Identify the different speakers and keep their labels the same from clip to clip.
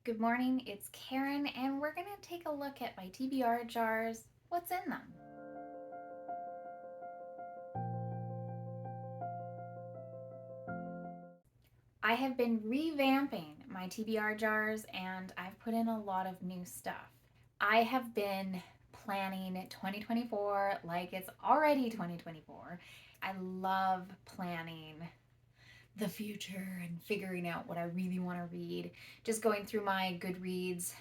Speaker 1: Good morning, it's Karen, and we're going to take a look at my TBR jars. What's in them? I have been revamping my TBR jars and I've put in a lot of new stuff. I have been planning 2024 like it's already 2024. I love planning the future and figuring out what I really want to read. Just going through my Goodreads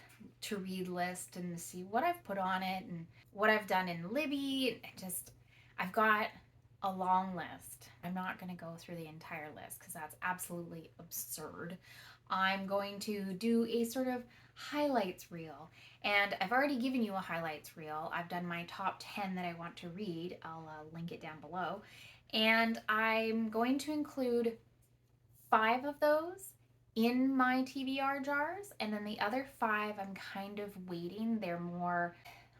Speaker 1: to read list and see what I've put on it and what I've done in Libby. I've got a long list. I'm not going to go through the entire list because that's absolutely absurd. I'm going to do a sort of highlights reel. And I've already given you a highlights reel. I've done my top 10 that I want to read. I'll link it down below. And I'm going to include 5 of those in my TBR jars, and then the other 5 I'm kind of waiting.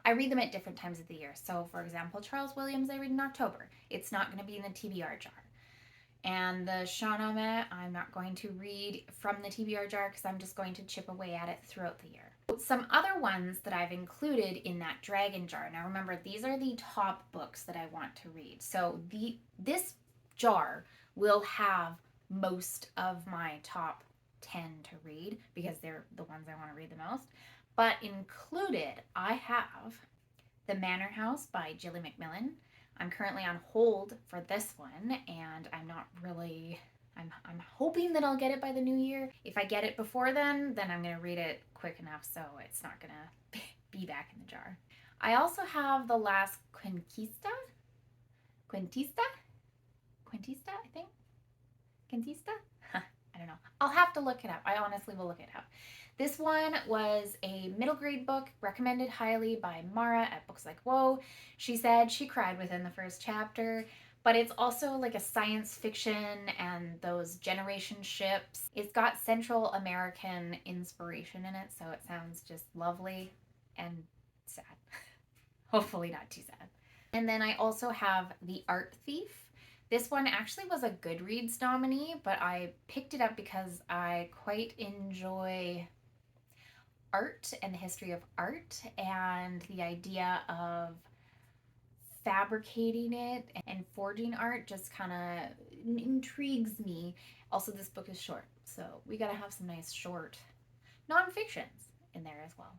Speaker 1: I read them at different times of the year. So, for example, Charles Williams, I read in October. It's not going to be in the TBR jar. And the Shahnameh, I'm not going to read from the TBR jar because I'm just going to chip away at it throughout the year. Some other ones that I've included in that dragon jar. Now, remember, these are the top books that I want to read. So, this jar will have most of my top 10 to read because they're the ones I want to read the most. But included, I have The Manor House by Jilly McMillan. I'm currently on hold for this one, and I'm hoping that I'll get it by the new year. If I get it before then I'm going to read it quick enough so it's not going to be back in the jar. I also have The Last Quintista, I think. Quintista? I don't know. I'll have to look it up. I honestly will look it up. This one was a middle grade book recommended highly by Mara at Books Like Whoa. She said she cried within the first chapter, but it's also like a science fiction and those generation ships. It's got Central American inspiration in it, so it sounds just lovely and sad. Hopefully not too sad. And then I also have The Art Thief. This one actually was a Goodreads nominee, but I picked it up because I quite enjoy art and the history of art and the idea of fabricating it and forging art just kind of intrigues me. Also, this book is short, so we got to have some nice short nonfictions in there as well.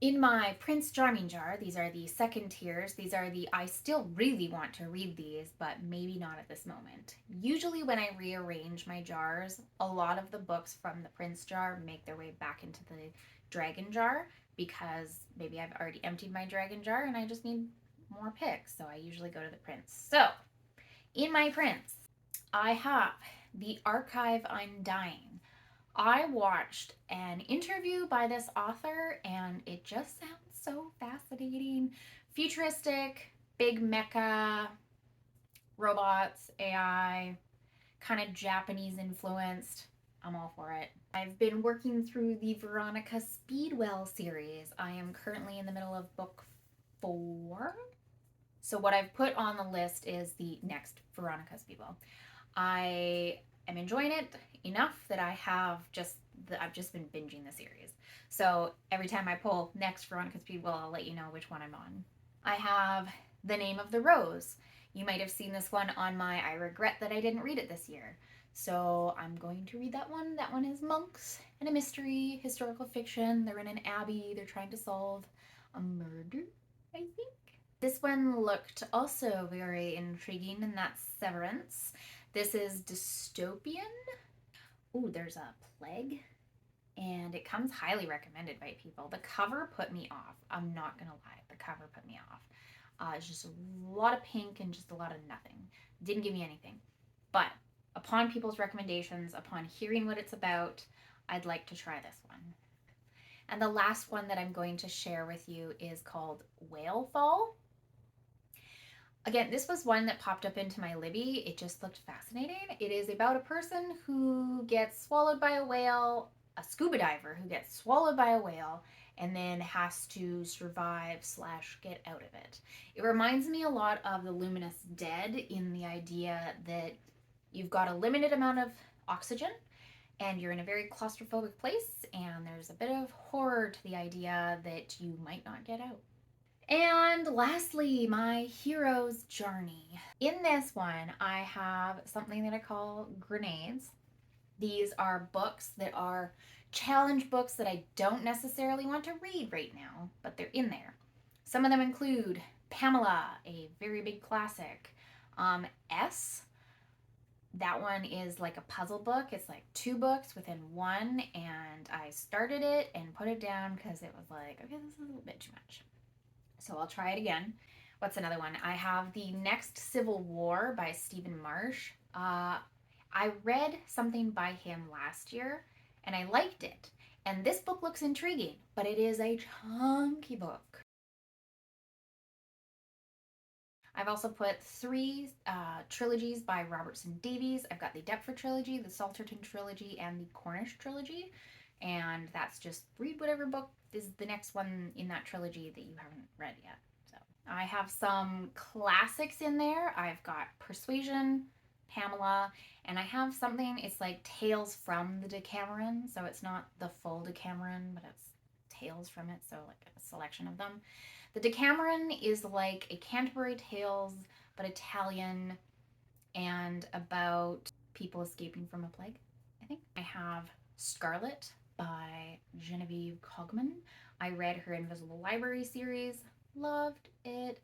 Speaker 1: In my Prince Charming jar, these are the second tiers. These are the I still really want to read these, but maybe not at this moment. Usually when I rearrange my jars, a lot of the books from the Prince jar make their way back into the Dragon jar because maybe I've already emptied my Dragon jar and I just need more picks. So I usually go to the Prince. So in my Prince, I have The Archive Undying. I watched an interview by this author and it just sounds so fascinating. Futuristic, big mecha, robots, AI, kind of Japanese influenced. I'm all for it. I've been working through the Veronica Speedwell series. I am currently in the middle of book 4. So what I've put on the list is the next Veronica Speedwell. I am enjoying it enough that I've just been binging the series. So every time I pull next Veronica Speedwell, I'll let you know which one I'm on. I have The Name of the Rose. You might have seen this one on my I regret that I didn't read it this year. So I'm going to read that one. That one is monks and a mystery, historical fiction. They're in an abbey. They're trying to solve a murder, I think. This one looked also very intriguing, and that's Severance. This is dystopian. Ooh, there's a plague. And it comes highly recommended by people. The cover put me off. I'm not going to lie. The cover put me off. It's just a lot of pink and just a lot of nothing. Didn't give me anything. But upon people's recommendations, upon hearing what it's about, I'd like to try this one. And the last one that I'm going to share with you is called Whale Fall. Again, this was one that popped up into my Libby. It just looked fascinating. It is about a person who gets swallowed by a whale, a scuba diver who gets swallowed by a whale, and then has to survive / get out of it. It reminds me a lot of The Luminous Dead in the idea that you've got a limited amount of oxygen and you're in a very claustrophobic place, and there's a bit of horror to the idea that you might not get out. And lastly, my hero's journey. In this one, I have something that I call grenades. These are books that are challenge books that I don't necessarily want to read right now, but they're in there. Some of them include Pamela, a very big classic. S, that one is like a puzzle book. It's like two books within one, and I started it and put it down because it was like, okay, this is a little bit too much. So I'll try it again. What's another one? I have The Next Civil War by Stephen Marsh. I read something by him last year and I liked it. And this book looks intriguing, but it is a chunky book. I've also put three trilogies by Robertson Davies. I've got the Deptford trilogy, the Salterton trilogy, and the Cornish trilogy. And that's just read whatever book is the next one in that trilogy that you haven't read yet. So I have some classics in there. I've got Persuasion, Pamela, and I have something, it's like Tales from the Decameron. So it's not the full Decameron, but it's tales from it. So like a selection of them. The Decameron is like a Canterbury Tales, but Italian and about people escaping from a plague, I think. I have Scarlet by Genevieve Cogman. I read her Invisible Library series, loved it.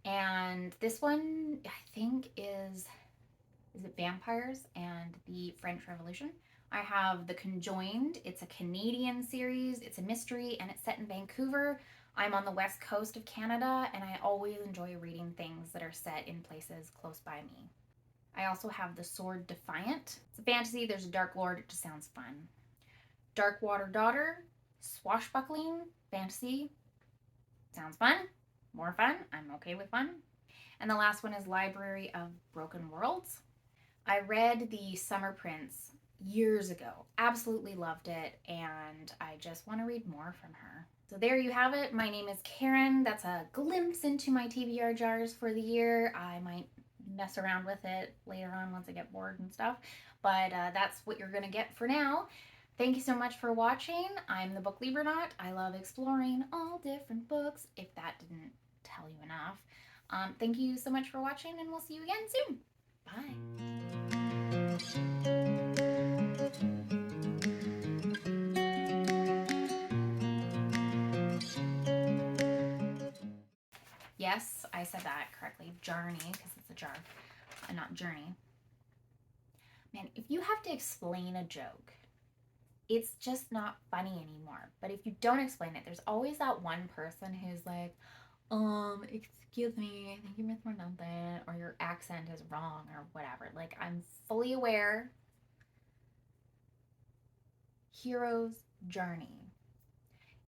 Speaker 1: And this one, I think, is it Vampires and the French Revolution? I have The Conjoined. It's a Canadian series. It's a mystery and it's set in Vancouver. I'm on the west coast of Canada and I always enjoy reading things that are set in places close by me. I also have The Sword Defiant. It's a fantasy. There's a Dark Lord. It just sounds fun. Darkwater Daughter. Swashbuckling fantasy. Sounds fun. More fun. I'm okay with fun. And the last one is Library of Broken Worlds. I read The Summer Prince years ago. Absolutely loved it, and I just want to read more from her. So there you have it. My name is Karen. That's a glimpse into my TBR jars for the year. I might mess around with it later on once I get bored and stuff, but that's what you're going to get for now. Thank you so much for watching. I'm the Book Libronaut. I love exploring all different books, if that didn't tell you enough. Thank you so much for watching, and we'll see you again soon. Bye. Yes, I said that correctly. Journey, because it's a jar, and not journey. Man, if you have to explain a joke, it's just not funny anymore. But if you don't explain it, there's always that one person who's like, excuse me, I think you mispronounce or your accent is wrong, or whatever. Like, I'm fully aware. Hero's journey.